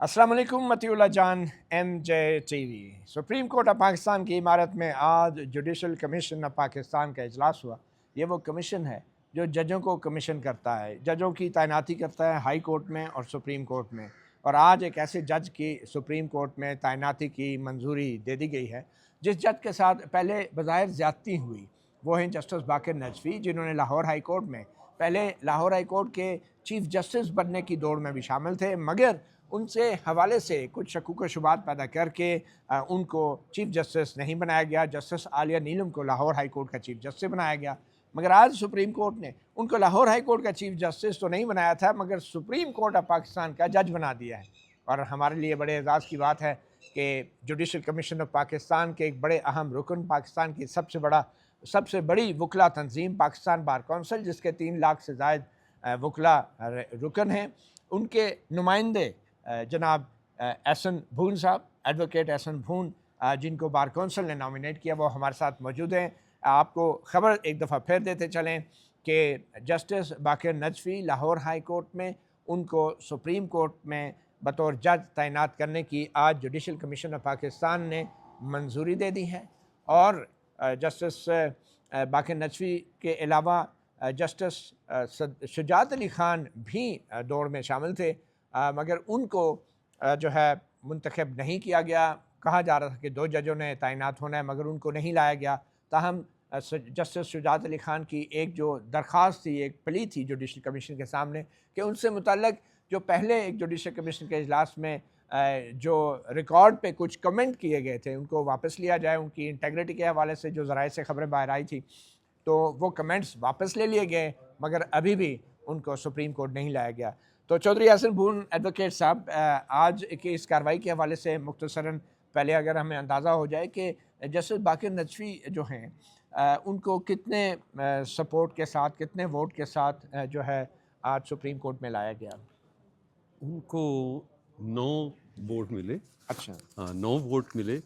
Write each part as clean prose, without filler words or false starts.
अस्सलाम वालेकुम मतीउल्लाह जान MJ TV। Supreme court of Pakistan की इमारत में आज जुडिशल कमीशन ऑफ पाकिस्तान का इजलास हुआ। ये वो कमीशन है जो जजों को कमीशन करता है, जजों की तैनाती करता है हाई कोर्ट में और सुप्रीम कोर्ट में। और आज एक ऐसे जज की सुप्रीम कोर्ट में तैनाती की मंजूरी दे दी गई है जिस जज के साथ पहले बज़ाहिर ज़्यादती हुई। वो हैं जस्टिस बाकर नजफ़ी, जिन्होंने लाहौर हाई कोर्ट में पहले लाहौर हाई कोर्ट के चीफ जस्टिस बनने की दौड़ में भी शामिल थे, मगर उनसे हवाले से कुछ शकूक शुबात पैदा करके उनको चीफ जस्टिस नहीं बनाया गया। जस्टिस आलिया नीलम को लाहौर हाई कोर्ट का चीफ जस्टिस बनाया गया, मगर आज सुप्रीम कोर्ट ने उनको लाहौर हाई कोर्ट का चीफ जस्टिस तो नहीं बनाया था, मगर सुप्रीम कोर्ट ऑफ पाकिस्तान का जज बना दिया है। और हमारे लिए बड़े एजाज़ की बात है कि जुडिशल कमीशन ऑफ पाकिस्तान के एक बड़े अहम रुकन, पाकिस्तान की सबसे बड़ी वकला तंजीम पाकिस्तान बार कौंसिल, जिसके 3 लाख से ज़ायद वकला रुकन हैं, उनके नुमाइंदे जनाब एहसन भून साहब, एडवोकेट एहसन भून, जिनको बार कौंसिल ने नॉमिनेट किया, वो हमारे साथ मौजूद हैं। आपको ख़बर एक दफ़ा फिर देते चलें कि जस्टिस बाकर नजफ़ी लाहौर हाई कोर्ट में, उनको सुप्रीम कोर्ट में बतौर जज तैनात करने की आज जुडिशल कमीशन ऑफ पाकिस्तान ने मंजूरी दे दी है। और जस्टिस बाकर नजफ़ी के अलावा जस्टिस शुजात अली ख़ान भी दौड़ में शामिल थे, मगर उनको जो है मुंतखब नहीं किया गया। कहा जा रहा था कि 2 जजों ने तैनात होना है, मगर उनको नहीं लाया गया। ताहम जस्टिस शुजात अली ख़ान की एक जो दरख्वास्त थी, एक प्ली थी जुडिशल कमीशन के सामने कि उनसे मुतल्लक जो पहले एक जुडिशल कमीशन के इजलास में जो रिकॉर्ड पे कुछ कमेंट किए गए थे, उनको वापस लिया जाए। उनकी इंटेग्रिटी के हवाले से जो ज़राए से खबरें बाहर आई थी, तो वो कमेंट्स वापस ले लिए गए, मगर अभी भी उनको सुप्रीम कोर्ट नहीं लाया गया। तो चौधरी एहसन भून एडवोकेट साहब, आज की इस कार्रवाई के हवाले से मुख्तसरन पहले अगर हमें अंदाज़ा हो जाए कि जस्टिस बाकर नजफ़ी जो हैं उनको कितने सपोर्ट के साथ, कितने वोट के साथ जो है आज सुप्रीम कोर्ट में लाया गया। उनको 9 वोट मिले। अच्छा, हाँ, 9 वोट मिले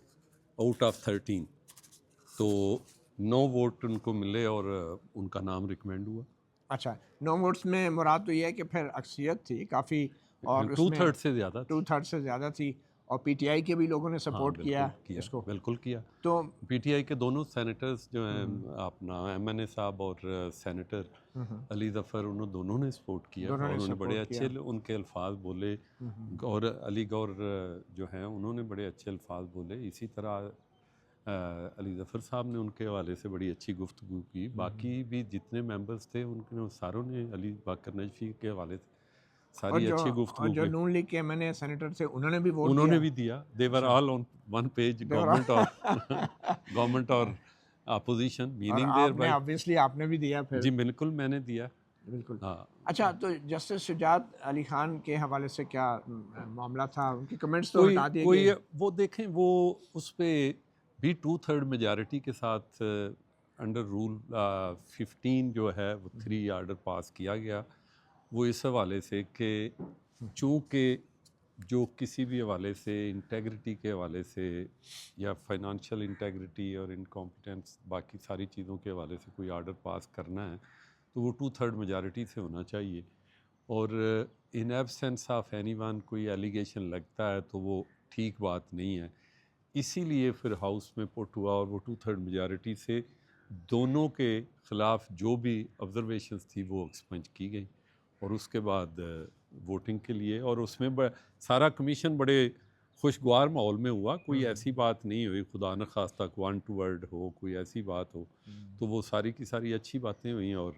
आउट ऑफ 13। तो 9 वोट उनको मिले और उनका नाम रिकमेंड हुआ। अच्छा, 9 वोट्स में मुराद तो ये है कि फिर अक्सरियत थी काफ़ी, और उसमें 2/3 से ज़्यादा थी। 2/3 से ज़्यादा थी, और पीटीआई के भी लोगों ने हाँ, सपोर्ट किया बिल्कुल इसको। बिल्कुल किया। तो पीटीआई के दोनों सेनेटर्स जो हैं, अपना एमएनए साहब और सेनेटर अली ज़फ़र, उन्होंने दोनों ने सपोर्ट किया दोनों और ने उन्होंने बड़े सपोर्ट अच्छे किया। उनके अल्फाज बोले। और अली गौर जो हैं, उन्होंने बड़े अच्छे अल्फाज बोले। इसी तरह अली ज़फ़र साहब ने उनके हवाले से बड़ी अच्छी गुफ्तगू की। बाकी भी जितने मेंबर्स थे, उनके सारों ने अली बाकर नजफ़ी के हवाले से और सारी अच्छी गुफ्तगू जो की। नून लीग के मैंने सेनेटर थे, उन्होंने भी वोट उन्होंने दिया। भी दिया। दे वर अच्छा, ऑल ऑन वन पेज, देवरा गवर्नमेंट और अपोजिशन, और मीनिंग देयर आपने बाय। ऑब्वियसली आपने भी दिया फिर। जी बिल्कुल, मैंने दिया। बिल्कुल। हाँ, अच्छा, तो जस्टिस शुजात अली खान के हवाले से क्या मामला था? उनके कमेंट्स तो कोई हटा दिए कोई गए। वो देखें, वो उस पे भी 2/3 मेजॉरिटी के साथ अंडर रूल 15 जो है वो 3 आर्डर पास किया गया। वो इस हवाले से कि चूँकि जो किसी भी हवाले से इंटेग्रिटी के हवाले से या फाइनेंशियल इंटेग्रिटी और इनकॉम्पिटेंस, बाकी सारी चीज़ों के हवाले से कोई आर्डर पास करना है तो वो 2/3 मेजॉरिटी से होना चाहिए। और इन एब्सेंस ऑफ एनीवन कोई एलिगेशन लगता है तो वो ठीक बात नहीं है। इसीलिए फिर हाउस में पुट हुआ और वो 2/3 मेजॉरिटी से दोनों के ख़िलाफ़ जो भी ऑब्जर्वेशंस थी वो एक्सपंज की गई। और उसके बाद वोटिंग के लिए, और उसमें सारा कमीशन बड़े खुशगवार माहौल में हुआ। कोई ऐसी बात नहीं हुई खुदा न खास्ता वन टू वर्ड हो, कोई ऐसी बात हो। तो वो सारी की सारी अच्छी बातें हुई और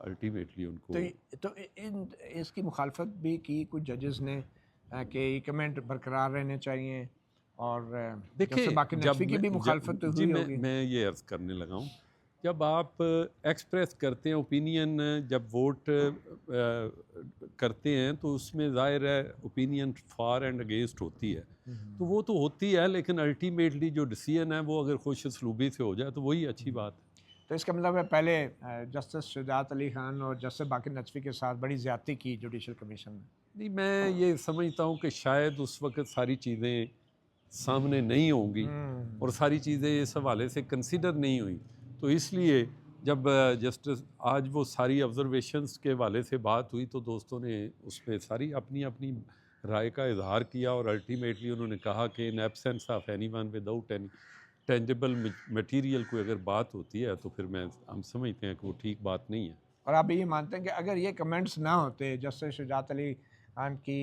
अल्टीमेटली उनको तो इन इसकी मुखालफत भी की कुछ जजेस ने कि ये कमेंट बरकरार रहने चाहिए, और जैसे देखिए। बाकी नजफी की भी मुखालफत तो जी हुई होगी। मैं ये अर्ज़ करने लगा हूँ, जब आप एक्सप्रेस करते हैं ओपिनियन, जब वोट करते हैं तो उसमें ज़ाहिर है ओपिनियन फार एंड अगेंस्ट होती है। तो वो तो होती है, लेकिन अल्टीमेटली जो डिसीजन है वो अगर खुश असलूबी से हो जाए तो वही अच्छी बात है। तो इसका मतलब है पहले जस्टिस शुजात अली खान और जस्टिस बाकी नजफी के साथ बड़ी ज़्यादती की जुडिशल कमीशन ने। नहीं, मैं ये समझता हूँ कि शायद उस वक़्त सारी चीज़ें सामने नहीं होंगी और सारी चीज़ें इस हवाले से कंसिडर नहीं हुई। तो इसलिए जब जस्टिस आज वो सारी ऑब्जर्वेशंस के हवाले से बात हुई तो दोस्तों ने उस पर सारी अपनी अपनी राय का इजहार किया और अल्टीमेटली उन्होंने कहा कि in absence of anyone without any tangible material कोई अगर बात होती है तो फिर हम समझते हैं कि वो ठीक बात नहीं है। और आप ये मानते हैं कि अगर ये कमेंट्स ना होते जस्टिस शुजात अली खान की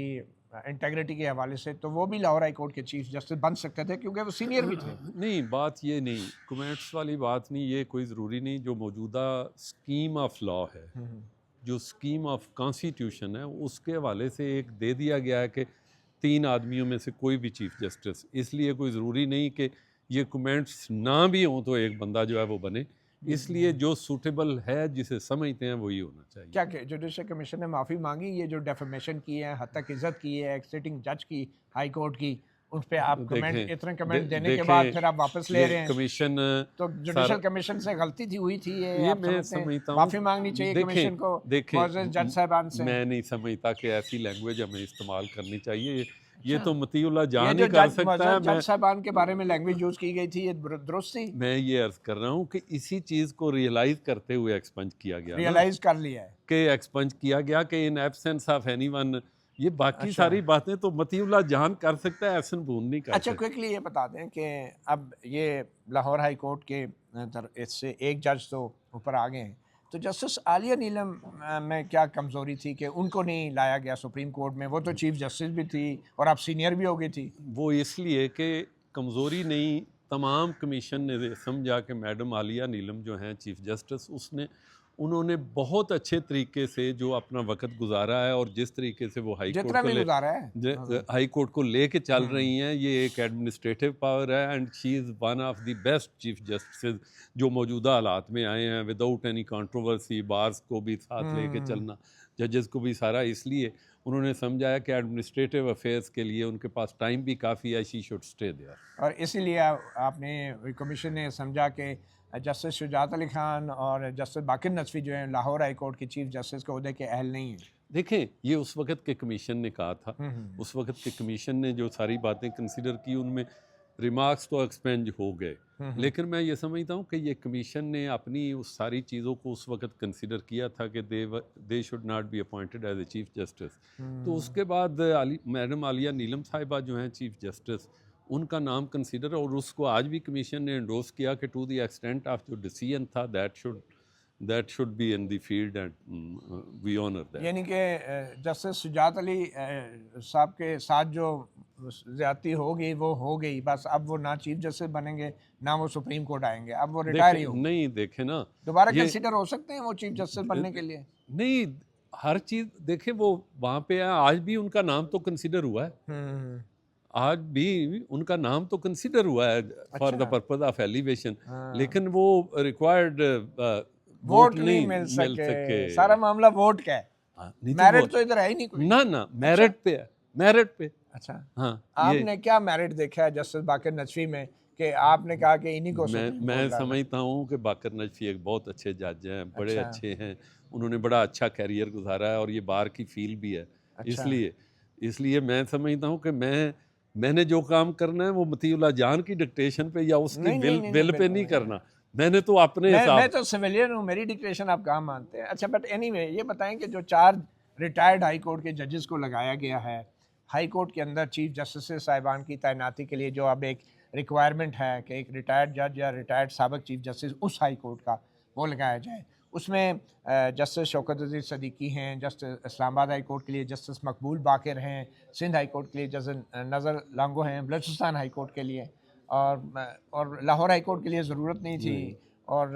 इंटेग्रिटी के हवाले से, तो वो भी लाहौर हाई कोर्ट के चीफ जस्टिस बन सकते थे, क्योंकि वो सीनियर भी थे? नहीं, बात ये नहीं, कमेंट्स वाली बात नहीं, ये कोई ज़रूरी नहीं। जो मौजूदा स्कीम ऑफ लॉ है, जो स्कीम ऑफ कॉन्स्टिट्यूशन है, उसके हवाले से एक दे दिया गया है कि 3 आदमियों में से कोई भी चीफ जस्टिस, इसलिए कोई ज़रूरी नहीं कि ये कमेंट्स ना भी हों तो एक बंदा जो है वो बने। इसलिए जो सूटेबल है, जिसे समझते हैं, वही होना चाहिए। क्या जुडिशल कमीशन ने माफ़ी मांगी ये जो डेफेमेशन की है, हद तक इज्जत की है एक सिटिंग जज की हाई कोर्ट की, उस पे आप कमेंट, इतने कमेंट देने के बाद फिर आप वापस ले रहे हैं? कमीशन तो जुडिशल कमीशन से गलती थी हुई थी ये आप मैं समझते हैं? समझता हूँ, माफ़ी मांगनी चाहिए कमीशन को मुअज़्ज़ज़ जज साहिबान से? मैं नहीं समझता कि ऐसी लैंग्वेज हमें इस्तेमाल करनी चाहिए। ये तो मतीउल्लाह ये जान जो ही कर सकता है। जज साहिबान के बारे में लैंग्वेज यूज़ की गई थी, ये दुरुस्त थी? मैं ये अर्ज कर रहा हूँ कि इसी चीज़ को रियलाइज करते हुए एक्सपंज किया गया, रियलाइज कर लिया है कि एक्सपंज किया गया कि इन एब्सेंस ऑफ एनीवन, ये बाकी सारी बातें तो मतीउल्लाह जान कर सकता है, एहसन बून नहीं कर अच्छा, सकता। क्विकली ये बता दें कि अब ये लाहौर हाई कोर्ट के इससे एक जज तो ऊपर आ गए हैं, तो जस्टिस आलिया नीलम में क्या कमज़ोरी थी कि उनको नहीं लाया गया सुप्रीम कोर्ट में? वो तो चीफ जस्टिस भी थी और आप सीनियर भी हो गई थी। वो इसलिए कि कमज़ोरी नहीं, तमाम कमीशन ने समझा कि मैडम आलिया नीलम जो हैं चीफ जस्टिस, उन्होंने बहुत अच्छे तरीके से जो अपना वक्त गुजारा है और जिस तरीके से वो हाई कोर्ट को लेके चल रही हैं, ये एक एडमिनिस्ट्रेटिव पावर है and she is one of the best chief justice जो मौजूदा हालात में आए हैं, विदाउट एनी कंट्रोवर्सी। बार्स को भी साथ लेके चलना, जजेस को भी सारा, इसलिए उन्होंने समझाया कि एडमिनिस्ट्रेटिव अफेयर्स के लिए उनके पास टाइम भी काफ़ी है, शी शुड स्टे देयर। और इसीलिए आपने कमीशन ने समझा कि जस्टिस शुजात अली खान और जस्टिस बाकिर नसवी जो हैं लाहौर हाई कोर्ट के चीफ जस्टिस के ओहदे के अहल नहीं हैं। देखें, ये उस वक़्त के कमीशन ने कहा था, उस वक़्त के कमीशन ने जो सारी बातें कंसिडर की, उनमें रिमार्क्स तो एक्सपेंज हो गए, लेकिन मैं ये समझता हूँ कि ये कमीशन ने अपनी उस सारी चीज़ों को उस वक़्त कंसिडर किया था कि they should not be appointed as a chief justice. तो उसके बाद मैडम आलिया नीलम साहिबा जो हैं चीफ जस्टिस, उनका नाम कंसिडर, और उसको आज भी कमीशन ने एंडोर्स किया कि टू द एक्सटेंट ऑफ जो डिसीजन था that should be in the field and we honour that. यानी कि जस्टिस शुजात अली साहब के साथ जो ज्यादती होगी वो हो गई, बस अब वो ना चीफ जस्टिस बनेंगे ना वो सुप्रीम कोर्ट आएंगे, अब वो रिटायर ही हो। नहीं, देखे ना, दोबारा कंसिडर हो सकते हैं वो चीफ जस्टिस बनने के लिए? नहीं, हर चीज़ देखे, वो वहाँ पे है, आज भी उनका नाम तो कंसिडर हुआ है, आज भी उनका नाम तो कंसिडर हुआ है for the purpose of elevation, लेकिन वो रिक्वायर्ड वोट नहीं मिल सके। सारा मामला वोट का है, मेरिट तो इधर है ही नहीं कोई। ना मेरिट पे है, मेरिट पे। अच्छा, हाँ, आपने क्या मेरिट देखा है जस्टिस बाकिर नजफी में कि आपने कहा कि इन्हीं को? मैं समझता हूँ कि बाकिर नजफी एक बहुत अच्छे जज हैं, बड़े अच्छे हैं, उन्होंने बड़ा अच्छा कैरियर गुजारा है और ये बार की फील भी है। इसलिए मैं समझता हूँ कि मैंने जो काम करना है वो मतीउल्लाह जान की डिक्टेशन पे या उसकी विल पे नहीं करना, मैंने तो अपने मैं तो सिविलियन हूँ, मेरी डिक्टेशन आप कहाँ मानते हैं? अच्छा, बट एनीवे ये बताएं कि जो 4 रिटायर्ड हाई कोर्ट के जजेस को लगाया गया है हाई कोर्ट के अंदर चीफ जस्टिस साहिबान की तैनाती के लिए, जो अब एक रिक्वायरमेंट है कि एक रिटायर्ड जज या रिटायर्ड साबिक चीफ जस्टिस उस हाई कोर्ट का वो लगाया जाए, उसमें जस्टिस शौकत अजीज़ सदीकी हैं, जस्टिस इस्लामाबाद हाई कोर्ट के लिए जस्टिस मकबूल बाकिर हैं, सिंध हाई कोर्ट के लिए जस्टिस नज़र लांगो हैं, बलूचिस्तान हाई कोर्ट के लिए, और लाहौर हाई कोर्ट के लिए ज़रूरत नहीं थी, और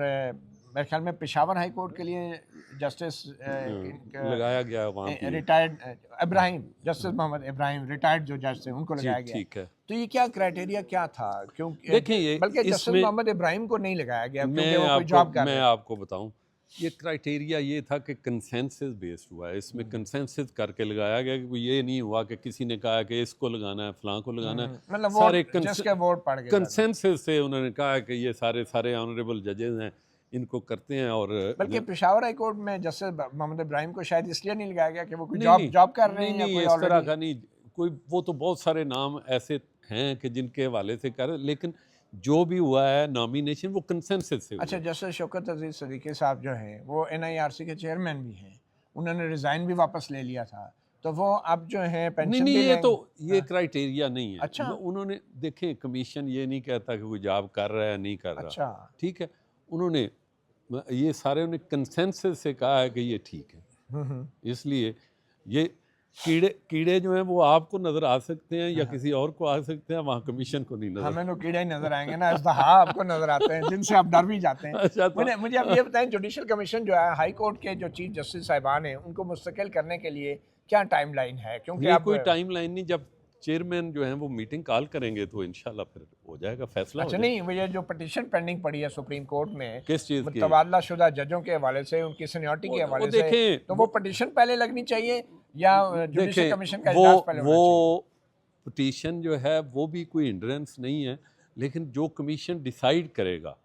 मेरे ख्याल में पेशावर हाई कोर्ट के लिए जस्टिस लगाया गया वहाँ पे retired Ibrahim, justice Mohammad Ibrahim retired जो जज थे उनको लगाया गया। ठीक है, तो ये क्या क्राइटेरिया क्या था? क्योंकि देखिए, बल्कि जस्टिस मोहम्मद इब्राहिम को नहीं लगाया गया क्योंकि वो कोई जॉब कर रहे हैं। मैं आपको बताऊं, ये क्राइटेरिया ये था कि कंसेंसस बेस्ड हुआ है, इसमें कंसेंसस करके लगाया गया कि ये नहीं हुआ कि किसी ने कहा कि इसको लगाना है, फलां को लगाना है, मतलब सारे जिसके वोट पड़ गए कंसेंसस से उन्होंने कहा कि ये सारे ऑनरेबल जजेस हैं, इनको करते हैं। और बल्कि पेशावर हाई कोर्ट में जस्टिस मोहम्मद इब्राहिम को शायद इसलिए नहीं लगाया गया कि वो कोई जॉब कर रहे हैं या कोई इस तरह का नहीं कोई, वो तो बहुत सारे नाम ऐसे हैं कि जिनके हवाले से कर, लेकिन जो भी हुआ है नॉमिनेशन वो कंसेंसस से। अच्छा, जस्टिस शौकत अजीज़ सदीकी साहब जो हैं वो NIRC के चेयरमैन भी हैं, उन्होंने रिज़ाइन भी वापस ले लिया था, तो वो अब जो है नहीं पेंशन नहीं, भी ये लेंगे। तो ये क्राइटेरिया नहीं है। अच्छा। उन्होंने देखें, कमीशन ये नहीं कहता कि कोई जॉब कर रहा है नहीं कर रहा, अच्छा। ठीक है। उन्होंने ये सारे ने कंसेंसस से कहा है कि ये ठीक है। इसलिए ये कीड़े कीड़े जो हैं वो आपको नजर आ सकते हैं या किसी और को आ सकते हैं, वहाँ कमीशन को नहीं नजर। हमें तो कीड़े ही नजर आएंगे ना, अजदहा आपको नजर आते हैं जिनसे आप डर भी जाते हैं। अच्छा, तो मुझे आप ये बताएं, जुडिशल कमीशन जो है हाई कोर्ट के जो चीफ जस्टिस साहिबान हैं उनको मुस्तकिल करने के लिए क्या टाइमलाइन है? क्योंकि ये अब कोई टाइम लाइन नहीं, जब चेयरमैन जो है वो मीटिंग कॉल करेंगे तो इंशाल्लाह फिर हो जाएगा, फैसला हो अच्छा जाएगा। नहीं, वो ये जो पिटीशन पेंडिंग पड़ी है सुप्रीम कोर्ट में किस चीज़ की? तबादला शुदा जजों के हवाले से, उनकी सीनियरिटी के वो हवाले से, देखें, तो वो पिटीशन पहले लगनी चाहिए या जुडिशल देखें, कमीशन का इजलास पहले होना चाहिए? वो पिटीशन जो है वो भी कोई हिंड्रेंस नहीं है, लेकिन जो कमीशन डिसाइड करेगा,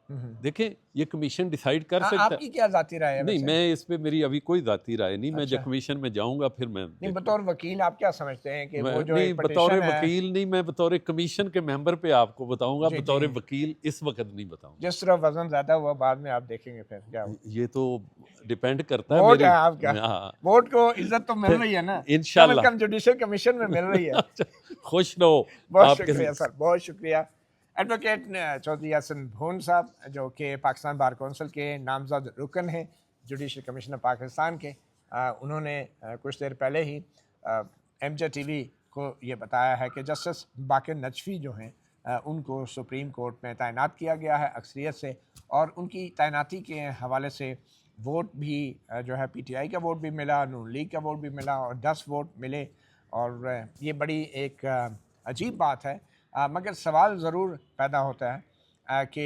देखें ये कमीशन डिसाइड कर सकता है। आपकी क्या जाती राय है नहीं, वैसे? मैं इस पे मेरी अभी कोई जाती राय नहीं। मैं अच्छा। जब कमीशन में जाऊंगा फिर मैं नहीं, बतौर वकील आप क्या समझते हैं कि वो जो नहीं, एक बतौर petition है, वकील नहीं, मैं बतौर कमीशन के मेंबर पे आपको बताऊंगा, जी, बतौर जी। वकील इस वक्त नहीं बताऊंगा। जिस तरह वजन ज्यादा हुआ बाद में आप देखेंगे फिर क्या हो। ये तो डिपेंड करता है वोट मेरी। है आपका, हाँ, वोट को इज्जत तो मिल रही है ना, इंशाल्लाह। कम जुडिशल कमीशन में मिल रही है। खुश रहो। बहुत आपके शुक्रिया सर, बहुत शुक्रिया। एडवोकेट चौधरी हसन भून साहब, जो कि पाकिस्तान बार कौंसिल के नामजद रुकन हैं जुडिशल कमीशन ऑफ पाकिस्तान के, उन्होंने कुछ देर पहले ही एमजे टीवी को ये बताया है कि जस्टिस बाकर नजफी जो हैं उनको सुप्रीम कोर्ट में तैनात किया गया है अक्सरियत से, और उनकी तैनाती के हवाले से वोट भी जो है पीटीआई का वोट भी मिला, नून लीग का वोट भी मिला और 10 वोट मिले। और ये बड़ी एक अजीब बात है, मगर सवाल ज़रूर पैदा होता है कि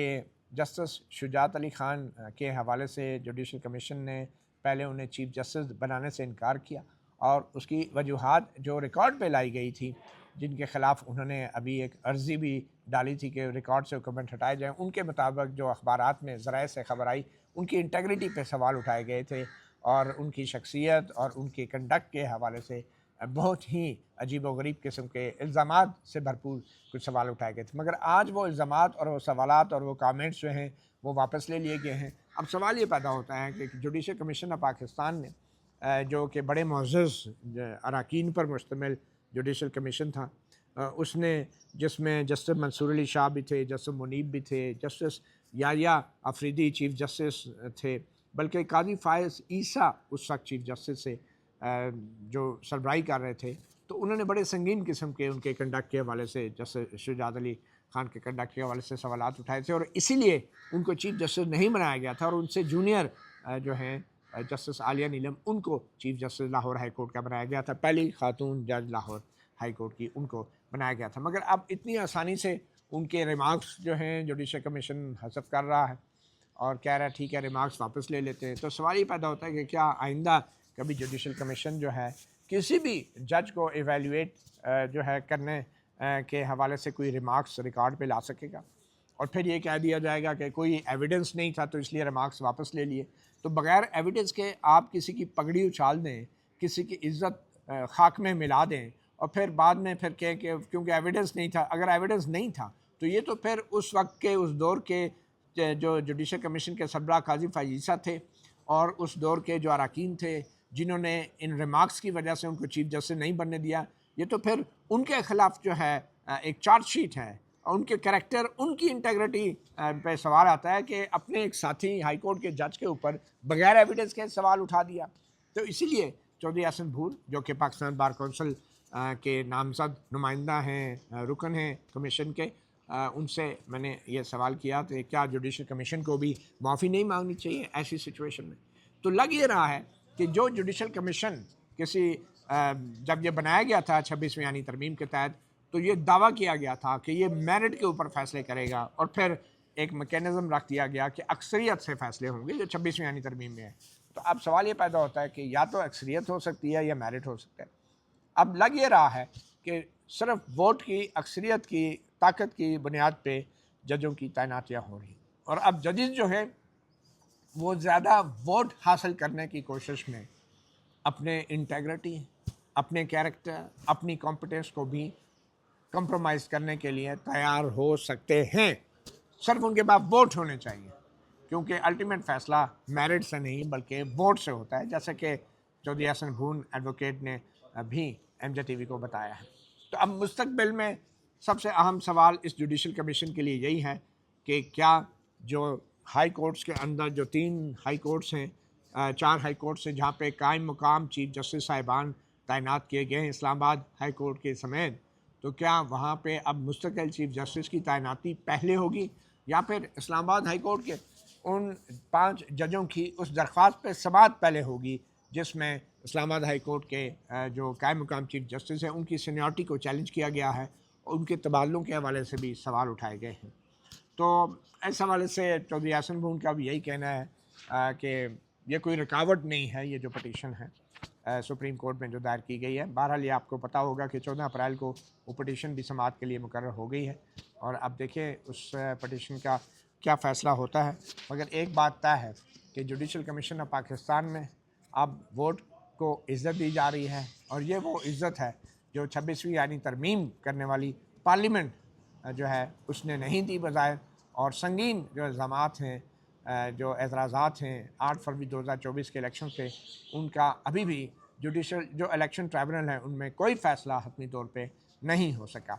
जस्टिस शुजात अली ख़ान के हवाले से जुडिशल कमीशन ने पहले उन्हें चीफ जस्टिस बनाने से इनकार किया, और उसकी वजूहात जो रिकॉर्ड पे लाई गई थी, जिनके ख़िलाफ़ उन्होंने अभी एक अर्ज़ी भी डाली थी कि रिकॉर्ड से कमेंट हटाए जाएँ, उनके मुताबिक जो अखबारात में ज़राए से खबर आई, उनकी इंटेग्रिटी पे सवाल उठाए गए थे और उनकी शख्सियत और उनके कंडक्ट के हवाले से बहुत ही अजीब व गरीब किस्म के इल्ज़ामात से भरपूर कुछ सवाल उठाए गए थे। मगर आज वो इल्ज़ामात और वो सवालात और वो कमेंट्स जो हैं वो वापस ले लिए गए हैं। अब सवाल ये पैदा होता है कि जुडिशल कमीशन ऑफ पाकिस्तान ने जो कि बड़े मुअज़्ज़ज़ अरकान पर मुश्तमिल जुडिशल कमीशन था, उसने जिसमें जस्टिस मंसूर अली शाह भी थे, जस्टिस मुनीब भी थे, जस्टिस याया अफरीदी चीफ जस्टिस थे, बल्कि काजी फ़ायज़ ईसा उस वक्त चीफ जस्टिस से जो सरबराही कर रहे थे, तो उन्होंने बड़े संगीन किस्म के उनके कंडक्ट के हवाले से, जस्टिस शुजात अली ख़ान के कंडक्ट के हवाले से सवालात उठाए थे, और इसीलिए उनको चीफ जस्टिस नहीं बनाया गया था, और उनसे जूनियर जो हैं जस्टिस आलिया नीलम, उनको chief justice Lahore high court का बनाया गया था, पहली खातून जज लाहौर हाई कोर्ट की, उनको बनाया गया था। मगर अब इतनी आसानी से उनके रिमार्क्स जो हैं जुडिशल कमीशन हज़फ कर रहा है और कह रहा है ठीक है रिमार्क्स वापस ले लेते हैं। तो सवाल ये पैदा होता है कि क्या आइंदा कभी जुडिशल कमीशन जो है किसी भी जज को एवेलुएट जो है करने के हवाले से कोई रिमार्क्स रिकॉर्ड पे ला सकेगा, और फिर ये कह दिया जाएगा कि कोई एविडेंस नहीं था तो इसलिए रिमार्क्स वापस ले लिए। तो बग़ैर एविडेंस के आप किसी की पगड़ी उछाल दें, किसी की इज़्ज़त खाक में मिला दें, और फिर बाद में फिर कहें कि क्योंकि एविडेंस नहीं था। अगर एविडेंस नहीं था तो ये तो फिर उस वक्त के, उस दौर के जो जुडिशल कमीशन के सरबराह काजी फ़ायज़ थे और उस दौर के जो अरकान थे जिन्होंने इन रिमार्क्स की वजह से उनको चीफ जस्टिस नहीं बनने दिया, ये तो फिर उनके ख़िलाफ़ जो है एक चार्जशीट है, और उनके करैक्टर, उनकी इंटेग्रिटी पे सवाल आता है कि अपने एक साथी हाई कोर्ट के जज के ऊपर बगैर एविडेंस के सवाल उठा दिया। तो इसीलिए चौधरी हसन भून, जो कि पाकिस्तान बार कौंसिल के नामजद नुमाइंदा हैं, रुकन हैं कमीशन के, उनसे मैंने ये सवाल किया तो क्या जुडिशल कमीशन को भी माफ़ी नहीं मांगनी चाहिए ऐसी सिचुएशन में। तो लग ये रहा है कि जो जुडिशल कमीशन किसी जब ये बनाया गया था 26वीं यानी तरमीम के तहत, तो ये दावा किया गया था कि ये मेरिट के ऊपर फैसले करेगा, और फिर एक मैकेनिज़्म रख दिया गया कि अक्सरियत से फैसले होंगे जो 26वीं यानी तरमीम में है। तो अब सवाल ये पैदा होता है कि या तो अक्सरियत हो सकती है या मेरिट हो सकता है। अब लग ये रहा है कि सिर्फ वोट की, अक्सरियत की ताकत की बुनियाद पे जजों की तैनातियाँ हो रही, और अब जजेस जो है वो ज़्यादा वोट हासिल करने की कोशिश में अपने इंटेग्रिटी, अपने कैरेक्टर, अपनी कॉम्पिटेंस को भी कंप्रोमाइज़ करने के लिए तैयार हो सकते हैं। सिर्फ उनके पास वोट होने चाहिए, क्योंकि अल्टीमेट फ़ैसला मेरिट से नहीं बल्कि वोट से होता है। जैसे कि चौधरी हसन भून एडवोकेट ने भी MJ TV को बताया है। तो अब मुस्तकबिल में सबसे अहम सवाल इस जुडिशल कमीशन के लिए यही है कि क्या जो हाई कोर्ट्स के अंदर जो 3 हाई कोर्ट्स हैं, 4 हाई कोर्ट्स हैं जहाँ पे कायम मुकाम चीफ जस्टिस साहिबान तैनात किए गए हैं इस्लामाबाद हाई कोर्ट के समेत, तो क्या वहाँ पे अब मुस्तकिल चीफ जस्टिस की तैनाती पहले होगी या फिर इस्लामाबाद हाई कोर्ट के उन 5 जजों की उस दरख्वास्त पे समाअत पहले होगी जिसमें इस्लामाबाद हाई कोर्ट के जो कायम मुकाम चीफ जस्टिस हैं उनकी सीनियरिटी को चैलेंज किया गया है और उनके तबादलों के हवाले से भी सवाल उठाए गए हैं। तो इस हवाले से चौधरी यासिन भून का भी यही कहना है कि ये कोई रुकावट नहीं है, ये जो पटिशन है सुप्रीम कोर्ट में जो दायर की गई है। बहरहाल ये आपको पता होगा कि 14 अप्रैल को वो पटिशन भी समाअत के लिए मुकर्रर हो गई है और अब देखिए उस पटिशन का क्या फ़ैसला होता है। मगर एक बात तय है कि जुडिशल कमीशन ऑफ पाकिस्तान में अब वोट को इज़्ज़त दी जा रही है और ये वो इज़्ज़त है जो 26वीं यानी तरमीम करने वाली पार्लियामेंट जो है उसने नहीं दी बज़ाहिर, और संगीन जो इल्ज़ामात हैं जो एतराज़ात हैं 8 फरवरी 2024 के इलेक्शन से, उनका अभी भी जुडिशल जो इलेक्शन ट्राइब्यूनल है उनमें कोई फ़ैसला हतमी तौर पे नहीं हो सका।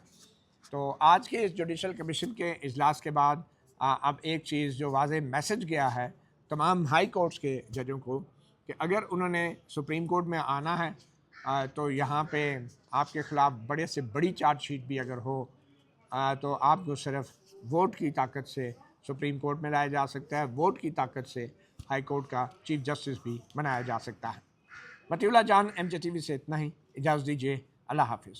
तो आज के इस जुडिशल कमीशन के इजलास के बाद अब एक चीज़ जो वाज़ेह मैसेज गया है तमाम हाई कोर्ट्स के जजों को कि अगर उन्होंने सुप्रीम कोर्ट में आना है तो यहाँ पे आपके ख़िलाफ़ बड़े से बड़ी चार्जशीट भी अगर हो तो आपको सिर्फ वोट की ताकत से सुप्रीम कोर्ट में लाया जा सकता है, वोट की ताकत से हाई कोर्ट का चीफ जस्टिस भी बनाया जा सकता है। मतीउल्लाह जान MJ TV से इतना ही, इजाज़त दीजिए, अल्लाह हाफिज़।